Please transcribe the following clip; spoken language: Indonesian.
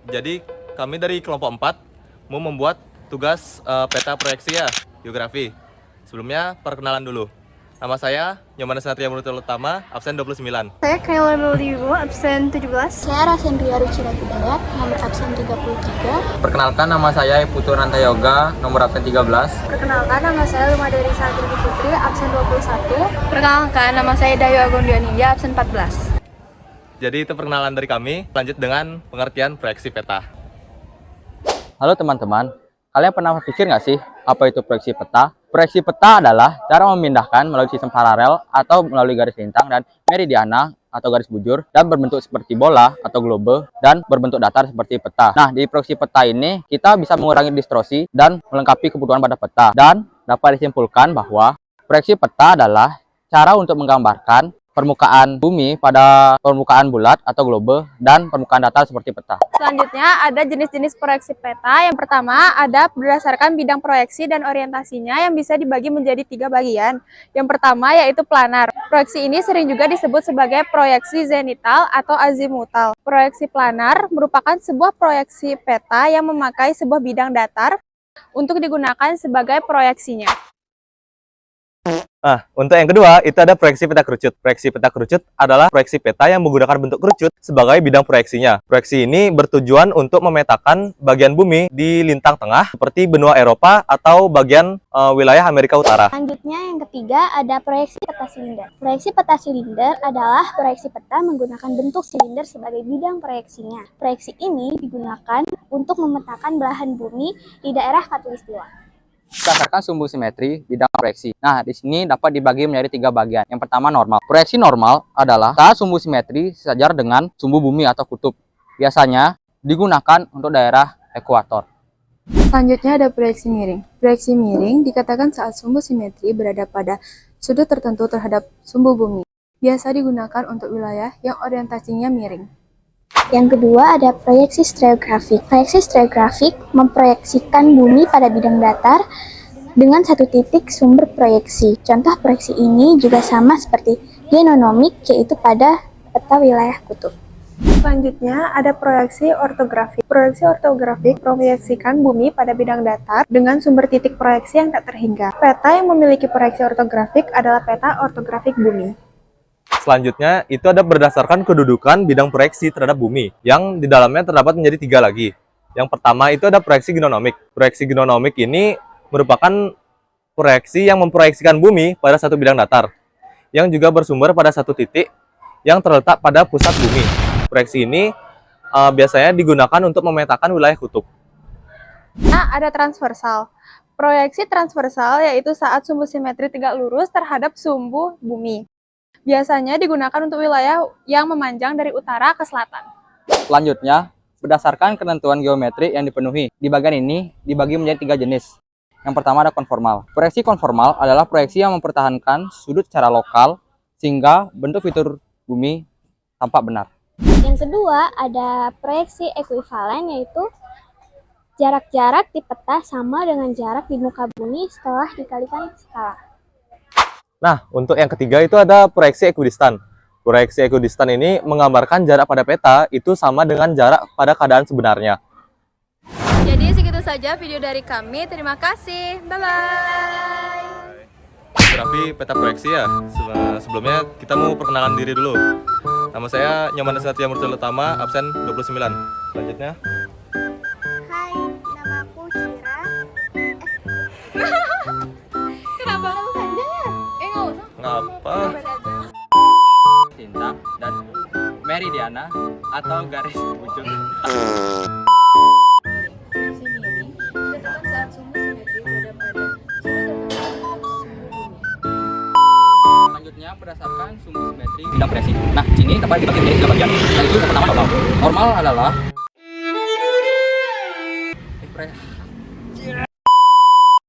Jadi kami dari kelompok 4 mau membuat tugas peta proyeksi ya, geografi. Sebelumnya perkenalan dulu. Nama saya Nyoman Satria Murtala Utama, absen 29. Saya Kaila Meldiwo, absen 17. Saya Rasendria Rucira Hidayat, nomor absen 33. Perkenalkan, nama saya Putu Nanta Yoga, nomor absen 13. Perkenalkan, nama saya Lumadari Satri Putri, absen 21. Perkenalkan, nama saya Dayu Agung Dianindya, absen 14. Jadi itu perkenalan dari kami. Lanjut dengan pengertian proyeksi peta. Halo teman-teman, kalian pernah berpikir nggak sih apa itu proyeksi peta? Proyeksi peta adalah cara memindahkan melalui sistem paralel atau melalui garis lintang dan meridiana atau garis bujur dan berbentuk seperti bola atau globe dan berbentuk datar seperti peta. Nah, di proyeksi peta ini kita bisa mengurangi distorsi dan melengkapi kebutuhan pada peta. Dan dapat disimpulkan bahwa proyeksi peta adalah cara untuk menggambarkan permukaan bumi pada permukaan bulat atau globe dan permukaan datar seperti peta. Selanjutnya ada jenis-jenis proyeksi peta. Yang pertama ada berdasarkan bidang proyeksi dan orientasinya yang bisa dibagi menjadi 3 bagian. Yang pertama yaitu planar. Proyeksi ini sering juga disebut sebagai proyeksi zenital atau azimutal. Proyeksi planar merupakan sebuah proyeksi peta yang memakai sebuah bidang datar untuk digunakan sebagai proyeksinya. Nah, untuk yang kedua, itu ada proyeksi peta kerucut. Proyeksi peta kerucut adalah proyeksi peta yang menggunakan bentuk kerucut sebagai bidang proyeksinya. Proyeksi ini bertujuan untuk memetakan bagian bumi di lintang tengah, seperti benua Eropa atau bagian wilayah Amerika Utara. Selanjutnya yang ketiga ada proyeksi peta silinder. Proyeksi peta silinder adalah proyeksi peta menggunakan bentuk silinder sebagai bidang proyeksinya. Proyeksi ini digunakan untuk memetakan belahan bumi di daerah khatulistiwa. Berdasarkan sumbu simetri bidang proyeksi. Nah, di sini dapat dibagi menjadi 3 bagian. Yang pertama normal. Proyeksi normal adalah saat sumbu simetri sejajar dengan sumbu bumi atau kutub. Biasanya digunakan untuk daerah ekuator. Selanjutnya ada proyeksi miring. Proyeksi miring dikatakan saat sumbu simetri berada pada sudut tertentu terhadap sumbu bumi. Biasa digunakan untuk wilayah yang orientasinya miring. Yang kedua ada proyeksi stereografik. Proyeksi stereografik memproyeksikan bumi pada bidang datar dengan satu titik sumber proyeksi. Contoh proyeksi ini juga sama seperti genonomik, yaitu pada peta wilayah kutub. Selanjutnya ada proyeksi ortografik. Proyeksi ortografik memproyeksikan bumi pada bidang datar dengan sumber titik proyeksi yang tak terhingga. Peta yang memiliki proyeksi ortografik adalah peta ortografik bumi. Selanjutnya, itu ada berdasarkan kedudukan bidang proyeksi terhadap bumi, yang di dalamnya terdapat menjadi 3 lagi. Yang pertama itu ada proyeksi genonomik. Proyeksi genonomik ini merupakan proyeksi yang memproyeksikan bumi pada satu bidang datar, yang juga bersumber pada satu titik yang terletak pada pusat bumi. Proyeksi ini biasanya digunakan untuk memetakan wilayah kutub. Nah, ada transversal. Proyeksi transversal yaitu saat sumbu simetri tegak lurus terhadap sumbu bumi. Biasanya digunakan untuk wilayah yang memanjang dari utara ke selatan. Selanjutnya, berdasarkan ketentuan geometri yang dipenuhi. Di bagian ini dibagi menjadi 3 jenis. Yang pertama ada konformal. Proyeksi konformal adalah proyeksi yang mempertahankan sudut secara lokal sehingga bentuk fitur bumi tampak benar. Yang kedua ada proyeksi ekuivalen, yaitu jarak-jarak di peta sama dengan jarak di muka bumi setelah dikalikan skala. Nah, untuk yang ketiga itu ada proyeksi ekidistan. Proyeksi ekidistan ini menggambarkan jarak pada peta itu sama dengan jarak pada keadaan sebenarnya. Jadi segitu saja video dari kami. Terima kasih. Bye-bye. Geografi peta proyeksi ya. Sebelumnya kita mau perkenalan diri dulu. Nama saya Nyoman Satria Murtala Utama, absen 29. Selanjutnya. Hai, nama aku Cira. Kenapa kamu panjang ya? Nggak usah. Ngapa? Lintang dan meridiana atau garis bujur. Proyeksi miring dikatakan saat sumbu simetri berada pada sudut tertentu terhadap sumbu bumi. Selanjutnya berdasarkan sumbu simetri bidang proyeksi. Nah, sini dapat dibagi menjadi 3 bagian. Yaitu yang pertama normal. Normal adalah